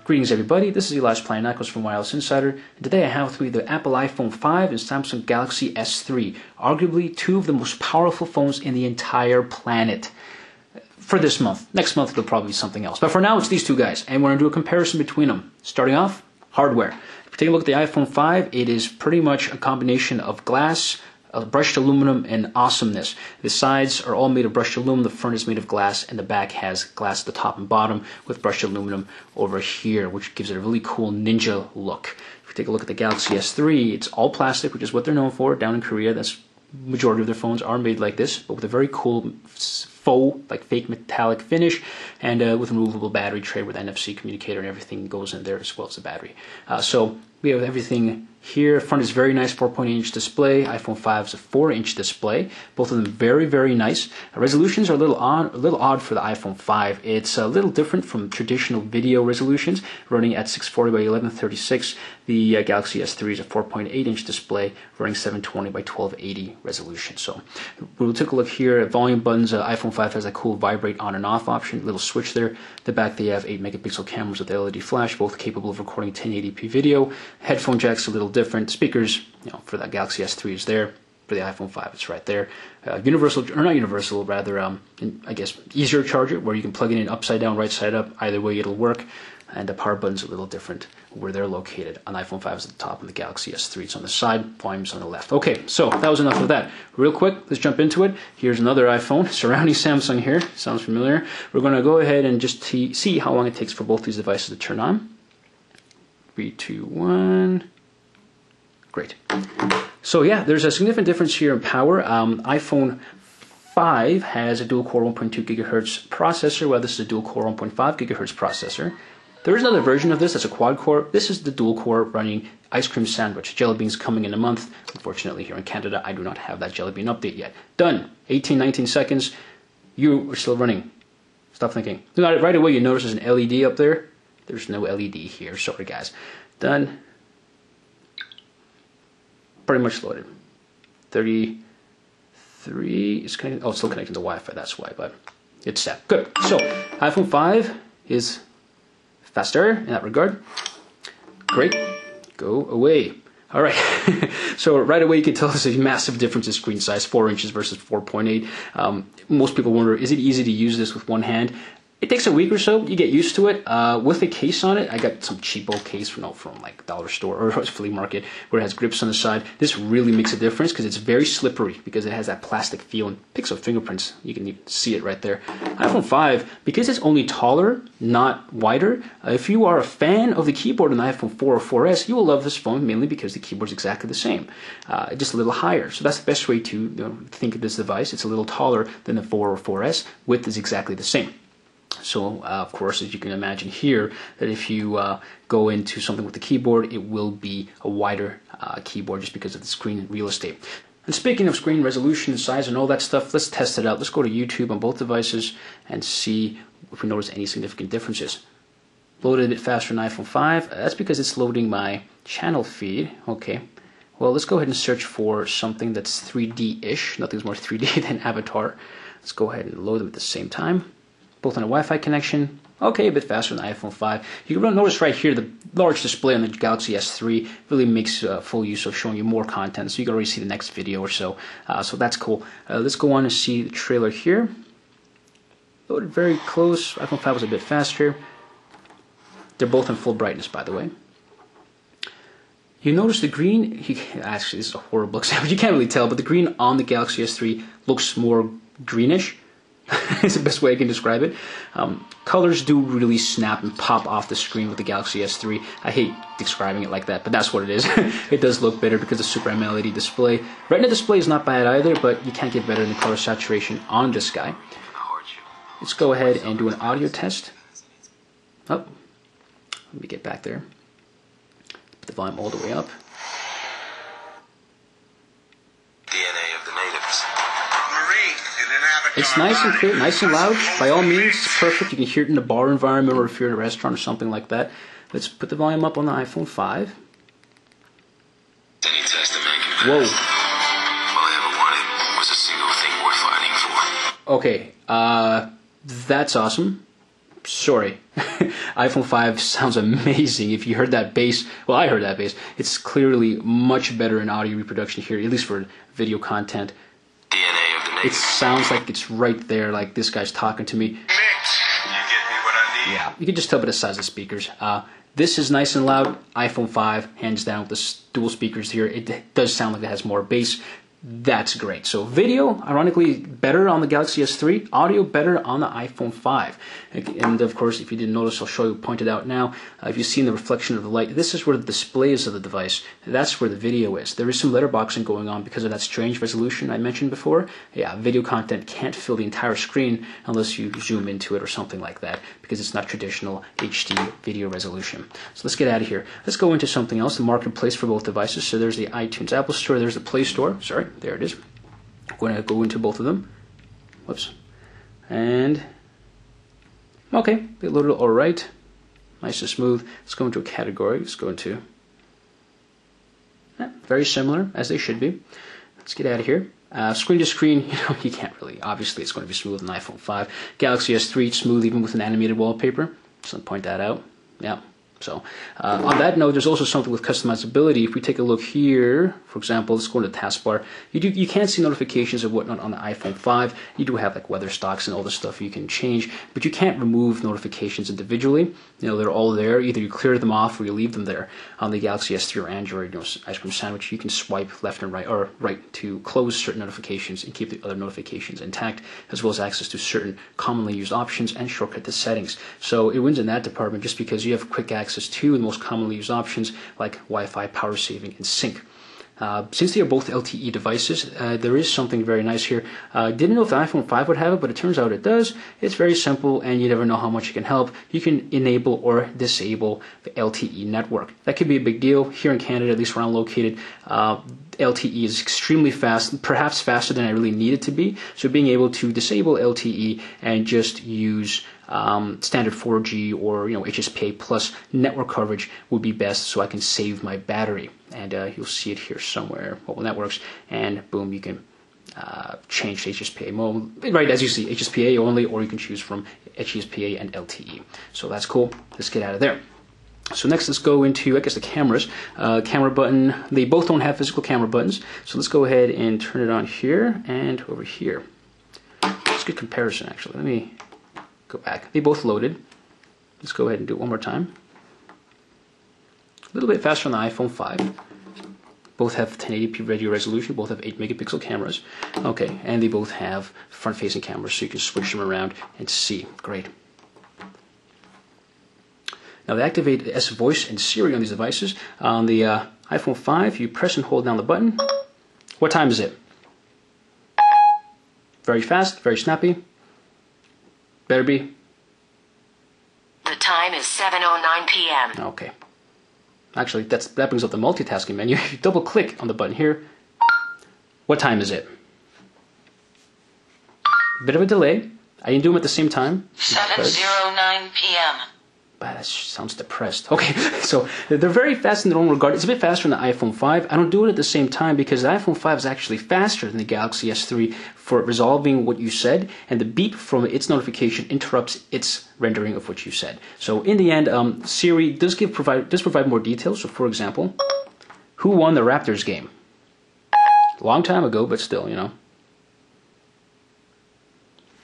Greetings everybody, this is Elias Planakos from Wireless Insider, and today I have with me the Apple iPhone 5 and Samsung Galaxy S3, arguably two of the most powerful phones in the entire planet. For this month. Next month it'll probably be something else. But for now it's these two guys, and we're going to do a comparison between them. Starting off, hardware. If you take a look at the iPhone 5, it is pretty much a combination of glass, brushed aluminum, and awesomeness. The sides are all made of brushed aluminum, the front is made of glass, and the back has glass at the top and bottom with brushed aluminum over here, which gives it a really cool ninja look. If you take a look at the Galaxy S3, it's all plastic, which is what they're known for down in Korea. That's majority of their phones are made like this, but with a very cool faux, like fake metallic finish, and with a removable battery tray with NFC communicator and everything goes in there as well as the battery. So we have everything here. Front is very nice, 4.8-inch display. iPhone 5 is a 4-inch display. Both of them very, very nice. Resolutions are a little odd for the iPhone 5. It's a little different from traditional video resolutions, running at 640 by 1136. The Galaxy S3 is a 4.8-inch display, running 720 by 1280 resolution. So we'll take a look here at volume buttons. iPhone 5 has a cool vibrate on and off option, little switch there. The back they have 8-megapixel cameras with LED flash, both capable of recording 1080p video. Headphone jack's a little different. Speakers, for that Galaxy S3 is there. For the iPhone 5, it's right there. Universal, or not universal, rather, I guess, easier charger where you can plug it in upside down, right side up. Either way, it'll work. And the power button's a little different where they're located. On iPhone 5 is at the top, and the Galaxy S3 is on the side, volume's on the left. Okay, so that was enough of that. Real quick, let's jump into it. Here's another iPhone surrounding Samsung here. Sounds familiar. We're going to go ahead and just see how long it takes for both these devices to turn on. 3, 2, 1. Great. So yeah, there's a significant difference here in power. iPhone 5 has a dual-core 1.2 gigahertz processor, while this is a dual-core 1.5 gigahertz processor. There is another version of this that's a quad-core. This is the dual-core running ice cream sandwich. Jelly beans coming in a month. Unfortunately, here in Canada, I do not have that jelly bean update yet. Done. 18, 19 seconds. You are still running. Stop thinking. Right away, you notice there's an LED up there. There's no LED here. Sorry, guys. Done. Pretty much loaded. 33 is connected. Oh, it's still connecting to Wi-Fi. That's why, but it's set. Good. So, iPhone 5 is faster in that regard. Great. Go away. All right. So right away you can tell there's a massive difference in screen size, 4 inches versus 4.8. Most people wonder, is it easy to use this with one hand? It takes a week or so. You get used to it. With a case on it, I got some cheapo case from like dollar store or flea market where it has grips on the side. This really makes a difference because it's very slippery because it has that plastic feel and picks up fingerprints. You can even see it right there. iPhone 5, because it's only taller, not wider, if you are a fan of the keyboard on the iPhone 4 or 4S, you will love this phone mainly because the keyboard is exactly the same, just a little higher. So that's the best way to think of this device. It's a little taller than the 4 or 4S. Width is exactly the same. So, of course, as you can imagine here, that if you go into something with the keyboard, it will be a wider keyboard just because of the screen real estate. And speaking of screen resolution, size, and all that stuff, let's test it out. Let's go to YouTube on both devices and see if we notice any significant differences. Loaded a bit faster on iPhone 5. That's because it's loading my channel feed. Okay. Well, let's go ahead and search for something that's 3D-ish. Nothing's more 3D than Avatar. Let's go ahead and load them at the same time. Both on a Wi-Fi connection. Okay, a bit faster than the iPhone 5. You can notice right here the large display on the Galaxy S3 really makes full use of showing you more content, so you can already see the next video or so. So that's cool. Let's go on and see the trailer here. Loaded very close. iPhone 5 was a bit faster. They're both in full brightness, by the way. You notice the green, actually this is a horrible example, you can't really tell, but the green on the Galaxy S3 looks more greenish. It's the best way I can describe it. Colors do really snap and pop off the screen with the Galaxy S3. I hate describing it like that, but that's what it is. It does look better because of Super AMOLED display. Retina display is not bad either, but you can't get better than color saturation on this guy. Let's go ahead and do an audio test. Oh, let me get back there. Put the volume all the way up. It's nice and clear, nice and loud. By all means, it's perfect. You can hear it in a bar environment or if you're in a restaurant or something like that. Let's put the volume up on the iPhone 5. Whoa. Okay, That's awesome. Sorry. iPhone 5 sounds amazing. If you heard that bass, well, I heard that bass. It's clearly much better in audio reproduction here, at least for video content. DNA of the nation. It sounds like it's right there, like this guy's talking to me. Mix. You get me what I need. Yeah, you can just tell by the size of the speakers. This is nice and loud. iPhone 5, hands down, with the dual speakers here. It does sound like it has more bass. That's great. So video, ironically, better on the Galaxy S3. Audio, better on the iPhone 5. And of course, if you didn't notice, I'll show you, pointed out now. If you've seen the reflection of the light, this is where the display is of the device. That's where the video is. There is some letterboxing going on because of that strange resolution I mentioned before. Yeah, video content can't fill the entire screen unless you zoom into it or something like that, because it's not traditional HD video resolution. So let's get out of here. Let's go into something else, the marketplace for both devices. So there's the iTunes Apple Store, there's the Play Store. Sorry, there it is. I'm going to go into both of them. Whoops. And okay, they loaded all right. Nice and smooth. Let's go into a category. Let's go into very similar as they should be. Let's get out of here. Screen to screen, you can't really. Obviously, it's going to be smooth on iPhone 5. Galaxy S3, smooth even with an animated wallpaper. So point that out. Yeah. So on that note, there's also something with customizability. If we take a look here, for example, let's go into the taskbar. You can't see notifications of whatnot on the iPhone 5. You do have like weather stocks and all the stuff you can change, but you can't remove notifications individually. They're all there. Either you clear them off or you leave them there. On the Galaxy S3 or Android, ice cream sandwich, you can swipe left and right, or right to close certain notifications and keep the other notifications intact, as well as access to certain commonly used options and shortcut to settings. So it wins in that department just because you have quick access to the most commonly used options like Wi-Fi, power saving, and sync. Since they are both LTE devices, there is something very nice here. Didn't know if the iPhone 5 would have it, but it turns out it does. It's very simple, and you never know how much it can help. You can enable or disable the LTE network. That could be a big deal. Here in Canada, at least where I'm located, LTE is extremely fast, perhaps faster than I really need it to be. So being able to disable LTE and just use standard 4G or HSPA plus network coverage would be best, so I can save my battery. And you'll see it here somewhere, mobile networks, and boom, you can change to HSPA mode, right as you see, HSPA only, or you can choose from HSPA and LTE. So that's cool. Let's get out of there. So next, let's go into, I guess, the cameras. Camera button, they both don't have physical camera buttons, so let's go ahead and turn it on here and over here. It's a good comparison, actually. Let me go back. They both loaded. Let's go ahead and do it one more time. A little bit faster on the iPhone 5. Both have 1080p video resolution. Both have 8 megapixel cameras. Okay, and they both have front-facing cameras, so you can switch them around and see. Great. Now, they activate S-Voice and Siri on these devices. On the iPhone 5, you press and hold down the button. What time is it? Very fast, very snappy. Better be. The time is 7:09 p.m. Okay. Actually, that brings up the multitasking menu. You double click on the button here. What time is it? Bit of a delay. I didn't do them at the same time. 7:09 p.m. That sounds depressed. Okay, so they're very fast in their own regard. It's a bit faster than the iPhone 5. I don't do it at the same time because the iPhone 5 is actually faster than the Galaxy S3 for resolving what you said, and the beep from its notification interrupts its rendering of what you said. So in the end, Siri does provide more details. So for example, who won the Raptors game? A long time ago, but still, The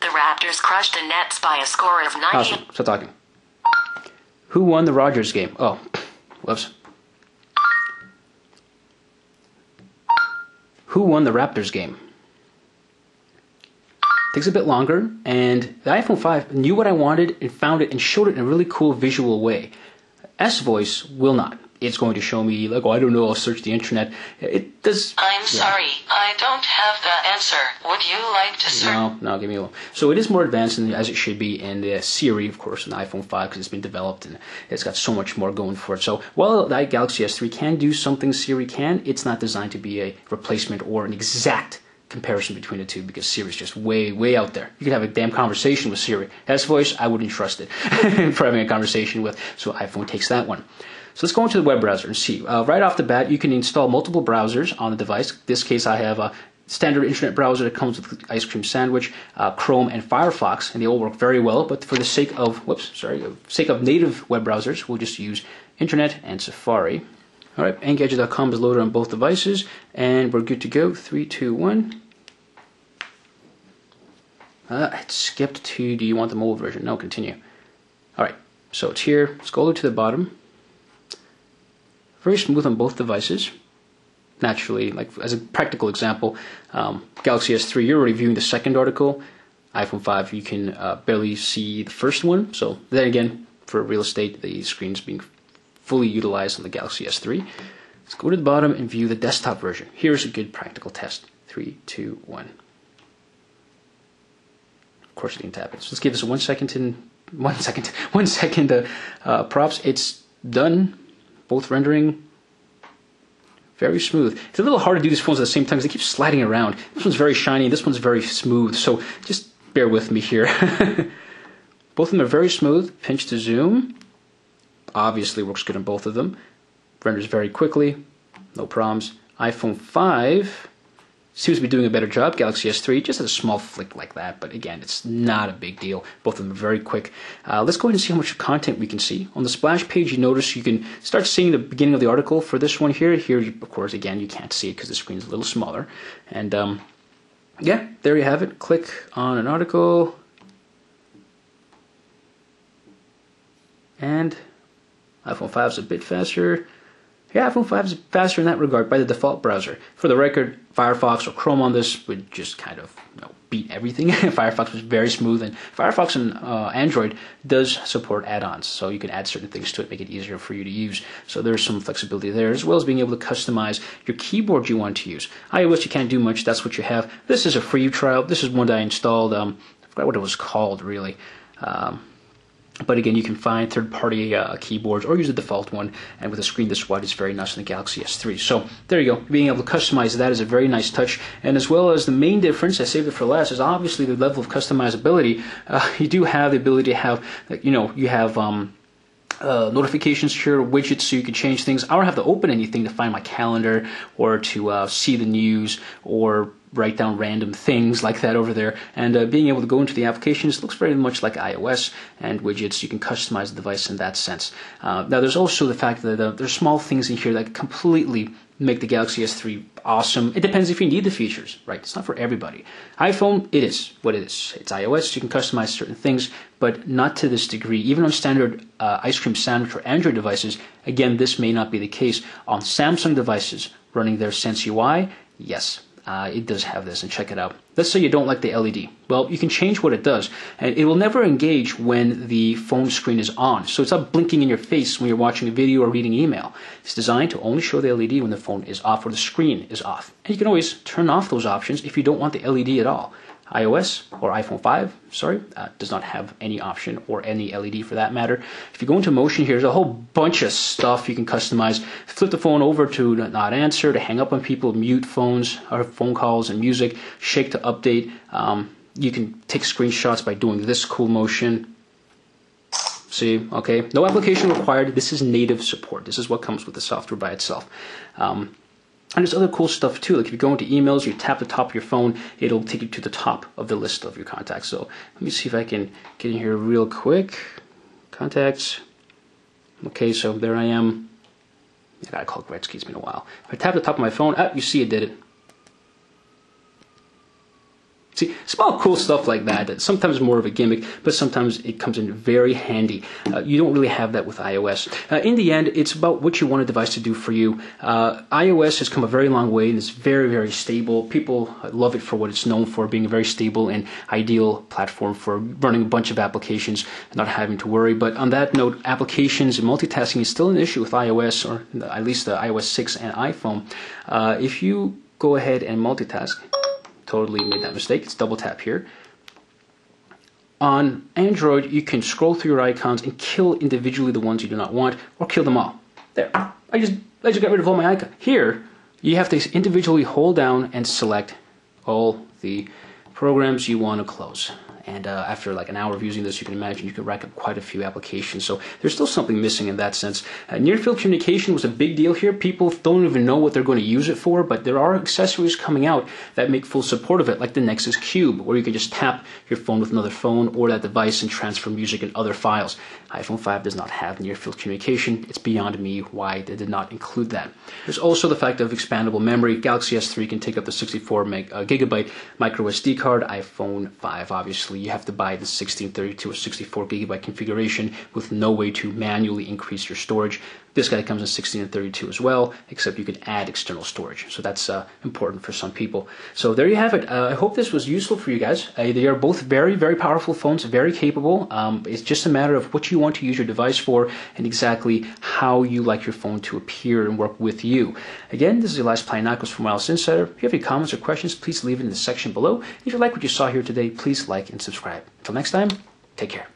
Raptors crushed the Nets by a score of 90. Awesome. Stop talking. Who won the Rogers game? Oh, whoops. Who won the Raptors game? Takes a bit longer, and the iPhone 5 knew what I wanted and found it and showed it in a really cool visual way. S-Voice will not. It's going to show me, like, oh, I don't know, I'll search the internet. It does. I'm sorry, I don't have the answer. Would you like to search? No, give me a little. So it is more advanced as it should be, and Siri, of course, in the iPhone 5, because it's been developed and it's got so much more going for it. So while the Galaxy S3 can do something Siri can, it's not designed to be a replacement or an exact comparison between the two, because Siri's just way, way out there. You could have a damn conversation with Siri. S-Voice, I wouldn't trust it for having a conversation with, so iPhone takes that one. So let's go into the web browser and see. Right off the bat, you can install multiple browsers on the device. In this case, I have standard internet browser that comes with Ice Cream Sandwich, Chrome, and Firefox, and they all work very well. But for the sake of native web browsers, we'll just use Internet and Safari. All right, Engadget.com is loaded on both devices, and we're good to go. 3, 2, 1. It skipped to, do you want the mobile version? No, continue. All right, so it's here. Scroll to the bottom. Very smooth on both devices. Naturally, like as a practical example, Galaxy S3, you're already viewing the second article. iPhone 5, you can barely see the first one. So then again, for real estate, the screen's being fully utilized on the Galaxy S3. Let's go to the bottom and view the desktop version. Here's a good practical test. 3, 2, 1. Of course, you can tap it. So let's give this a 1 second. 1 second props. It's done. Both rendering. Very smooth. It's a little hard to do these phones at the same time because they keep sliding around. This one's very shiny, this one's very smooth, so just bear with me here. Both of them are very smooth. Pinch to zoom. Obviously works good on both of them. Renders very quickly. No problems. iPhone 5 seems to be doing a better job. Galaxy S3 just has a small flick like that, but again, it's not a big deal. Both of them are very quick. Let's go ahead and see how much content we can see. On the splash page, you notice you can start seeing the beginning of the article for this one here. Here, of course, again, you can't see it because the screen is a little smaller. And yeah, there you have it. Click on an article. And iPhone 5 is a bit faster. Yeah, iPhone 5 is faster in that regard by the default browser. For the record, Firefox or Chrome on this would just kind of beat everything. Firefox was very smooth, and Firefox and Android does support add-ons, so you can add certain things to it, make it easier for you to use. So there's some flexibility there, as well as being able to customize your keyboard you want to use. iOS, you can't do much. That's what you have. This is a free trial. This is one that I installed. I forgot what it was called, really. But again, you can find third-party keyboards or use the default one, and with a screen this wide, it's very nice on the Galaxy S3. So there you go. Being able to customize that is a very nice touch, and as well as the main difference, I saved it for last, is obviously the level of customizability. You do have the ability to have, you have notifications here, widgets, so you can change things. I don't have to open anything to find my calendar or to see the news or write down random things like that over there. And being able to go into the applications looks very much like iOS, and widgets, you can customize the device in that sense. Now there's also the fact that there's small things in here that completely make the Galaxy S3 awesome. It depends if you need the features, right? It's not for everybody. iPhone, it is what it is. It's iOS, you can customize certain things, but not to this degree. Even on standard Ice Cream Sandwich or Android devices, again, this may not be the case. On Samsung devices running their Sense UI, yes, it does have this, and check it out. Let's say you don't like the LED. Well, you can change what it does, and it will never engage when the phone screen is on. So it's not blinking in your face when you're watching a video or reading email. It's designed to only show the LED when the phone is off or the screen is off. And you can always turn off those options if you don't want the LED at all. iOS or iPhone 5, does not have any option or any LED for that matter. If you go into motion here, there's a whole bunch of stuff you can customize. Flip the phone over to not answer, to hang up on people, mute phones or phone calls and music, shake to update. You can take screenshots by doing this cool motion. See, okay, no application required. This is native support. This is what comes with the software by itself. And there's other cool stuff too. Like if you go into emails, you tap the top of your phone, it'll take you to the top of the list of your contacts. So let me see if I can get in here real quick. Contacts. Okay, so there I am. I gotta call Gretzky, it's been a while. If I tap the top of my phone, you see it did it. See, small cool stuff like that sometimes more of a gimmick, but sometimes it comes in very handy. You don't really have that with iOS. In the end, it's about what you want a device to do for you. iOS has come a very long way, and it's very, very stable. People love it for what it's known for, being a very stable and ideal platform for running a bunch of applications and not having to worry. But on that note, applications and multitasking is still an issue with iOS, or at least the iOS 6 and iPhone. If you go ahead and multitask, totally made that mistake. It's double tap here. On Android, you can scroll through your icons and kill individually the ones you do not want, or kill them all. There. I just got rid of all my icons. Here, you have to individually hold down and select all the programs you want to close. And after like an hour of using this, you can imagine you can rack up quite a few applications. So there's still something missing in that sense. Near field communication was a big deal here. People don't even know what they're going to use it for, but there are accessories coming out that make full support of it, like the Nexus Cube, where you can just tap your phone with another phone or that device and transfer music and other files. iPhone 5 does not have near field communication. It's beyond me why they did not include that. There's also the fact of expandable memory. Galaxy S3 can take up the 64 gigabyte micro SD card. iPhone 5, obviously, you have to buy the 1632 or 64 gigabyte configuration with no way to manually increase your storage. This guy comes in 16 and 32 as well, except you can add external storage. So that's important for some people. So there you have it. I hope this was useful for you guys. They are both very, very powerful phones, very capable. It's just a matter of what you want to use your device for and exactly how you like your phone to appear and work with you. Again, this is Elias Planiakos from Wireless Insider. If you have any comments or questions, please leave it in the section below. If you like what you saw here today, please like and subscribe. Until next time, take care.